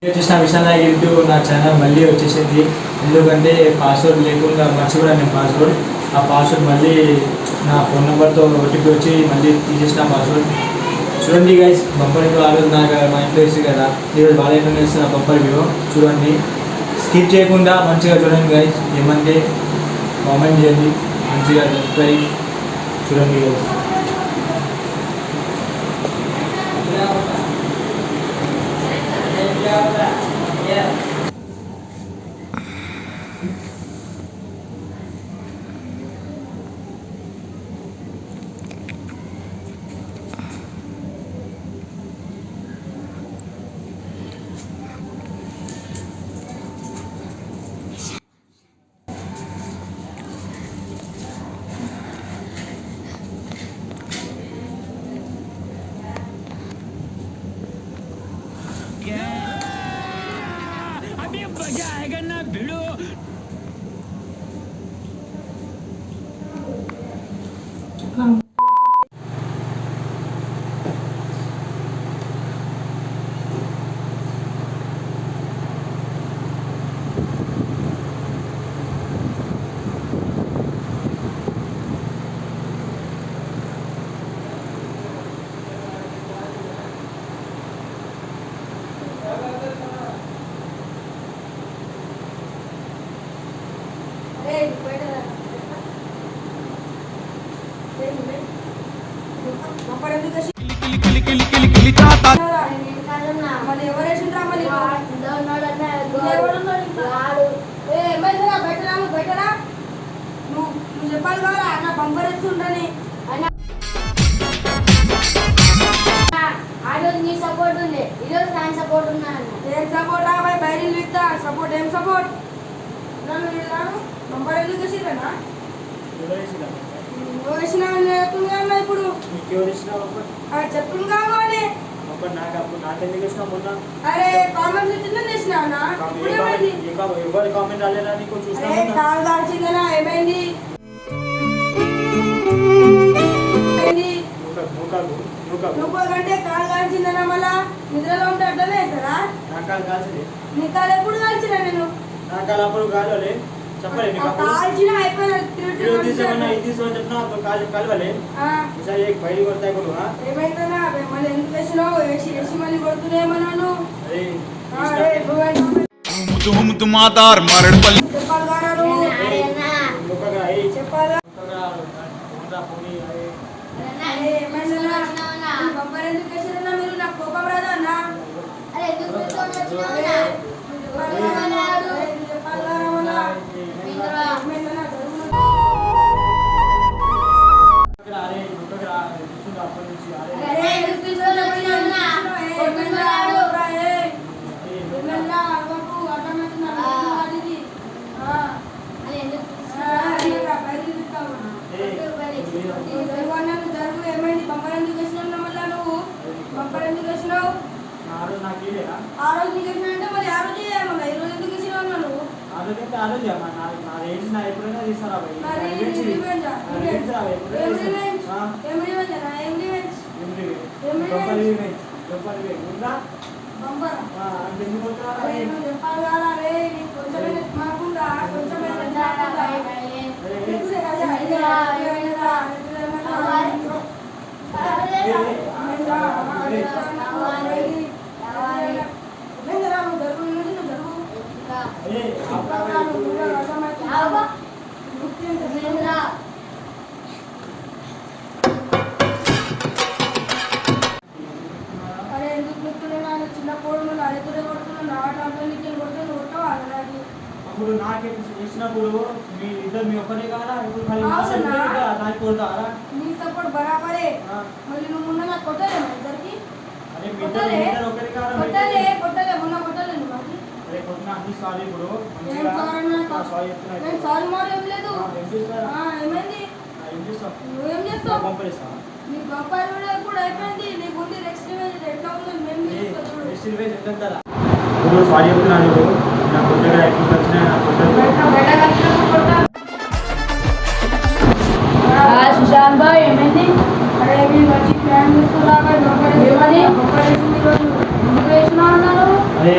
వచ్చేసిన విశాల యూట్యూబ్ నా ఛానల్ మళ్ళీ వచ్చేసింది. ఎందుకంటే పాస్వర్డ్ లేకుండా మర్చిపోయాను నేను పాస్వర్డ్. ఆ పాస్వర్డ్ మళ్ళీ నా ఫోన్ నెంబర్తో ఓటీపీ వచ్చి మళ్ళీ తీసేసిన పాస్వర్డ్. చూడండి గైస్, బంపర్ రివ్యూ ఆలోచన మా ఇంట్లో వేసి కదా ఈరోజు బాగా వేస్తున్న బంపర్ రివ్యూ చూడండి. స్కిప్ చేయకుండా మంచిగా చూడండి గైస్. ఏమంటే కామెంట్ చేయండి, మంచిగా సబ్స్క్రైబ్ చూడండి గైస్. अभी मजा आएगा ना भिड़ो. నువ్వు చెప్పాలి కదా నా బంపర్ ఎత్తుండని. ఆ రోజు నీ సపోర్ట్ ఉంది, ఈరోజు నా సపోర్ట్ ఉన్నాను. ఏం సపోర్ట్ అబ్బాయి బయలు ఇస్తా సపోర్ట్ ఏం సపోర్ట్ నన్ను వీళ్ళను బంపర్ ఎందుకు వేసిరనా వేసిన అన్న ఇప్పుడు చెప్పులు కావాలి. అరే కామెంట్స్ వచ్చిందని వేసినా కాలు దాల్చిందనా ఏమైంది నువ్వు కంటే కాలు కాల్చిందనా మళ్ళా నిద్రలో ఉంటే అట్లనే వేస్తారా? నీ కాలు ఎప్పుడు కాల్చినా నేను కాల్చిన ఏమైందన్నా మళ్ళీ ఎందుకు వేసినావు? వేసి వేసి మళ్ళీ కొడుతున్నాయేమన్నాను. చెప్పాలి కదా నువ్వు చెప్పాలి. బంపర్ ఎందుకు వేసిరన్నా మీరు? నాకు కోపం రాదా అన్నా? ఏమైంది బంపర్ ఎందుకు వేసినావు? మళ్ళా నువ్వు బంపర్ ఎందుకు వేసినావు? ఆ రోజు నీకు వేసినా అంటే మరి ఆ రోజు మళ్ళీ ఈ రోజు ఎందుకు వేసినావు అన్నా నువ్వు? అప్పుడు నాకే ఇచ్చినప్పుడు మీ ఇద్దరు మీ ఒక్కరే కదా నీ సపోర్ట్ బరాబరే. మళ్ళీ నువ్వు మొన్న నాకు కొట్టలే మా ఇద్దరికి కొట్టలే మొన్న కొట్టలే నువ్వు సారీ మారు ఏం లేదు. ఏమైంది నువ్వేం చేస్తావు? నీ బంపర్ కూడా అయిపోయింది. నీకు ఉంది నెక్స్ట్ ఎట్లా అవుతుంది మేము సారీ చెప్తున్నాను. నా కొత్తగా సుశాంత్ బాయ్ ఏమైంది? అరే మీ మంచి ప్లాన్ చేస్తున్నా ఏమని ఎందుకు వేసినావు అన్నారు? అదే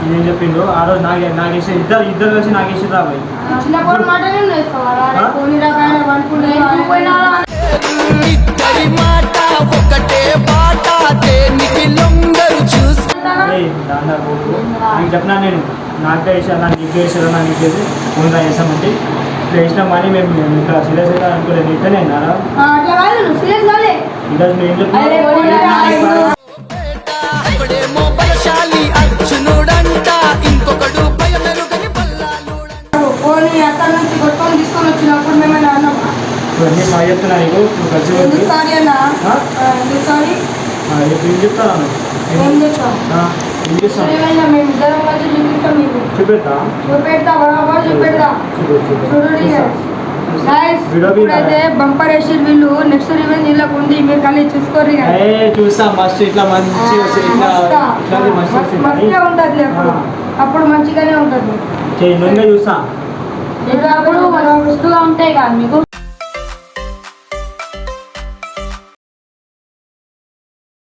ఇదేం చెప్పిండు ఆ రోజు నాగేసి ఇద్దరు కలిసి నాగేసి రాబోయ్ చిన్నప్పుడు మాటనే వేస్తావా? ఆ? పోనీరా కానీ అనుకుంటే ఇద్దరి మాట ఒకటే బాట దేనికి లొంగరు చూస్తా దాండా పోకు నీకు చెప్పినా నేను నాకే వేసాను నాకు నీకు వేసాను నాకు నీకు వేసి ముందు వేసామంటే ఇట్లా వేసినాం కానీ మేము ఇంకా సీరియస్ అయితే అనుకోలేదు ఇట్లనే అన్నారా అట్లా కాదు నువ్వు సీరియస్ కాలే. ఈరోజు నేను ఏం అరే, పోనీరా, చెప్తున్నా అప్పుడేమో బలశాలి అర్జునుడంట ఇంకొకడు భయమెరుగని బల్లాలుడంట పోనీ అక్కడ నుంచి కొట్టుకొని తీసుకొని వచ్చినప్పుడు మేమైనా అన్నామా? ఇవన్నీ మా చెప్తున్నా నీకు నువ్వు కలిసి ఎందుకు వచ్చి సారీ అన్నా? ఆ? ఎందుకు సారీ? ఇప్పుడు ఏం చెప్తాను ఏం చేస్తాం? ఏం చేస్తాను ఏమైనా మేము ఇద్దరం కలిసి చూపిస్తాం మీకు. చూపెడతా చూపెడతా బరాబర్ చూపెడతా. చూడండి guys, ఇప్పుడైతే బంపర్ వేసి వీళ్ళు నెక్స్ట్ రివెంజ్ వీళ్ళకు ఉంది మీరు కానీ చూసుకోరు ఇక. చూస్తా మస్తు ఇట్లా మంచి ఇట్లా మస్తా. ఇట్లాంటి మస్తు వస్తుంది. మస్తుగా ఉంటుంది అప్పుడు ఆ. అప్పుడు మంచిగానే ఉంటుంది. నువ్వే చూస్తా అప్పుడు మస్తుగా ఉంటాయి కదా మీకు.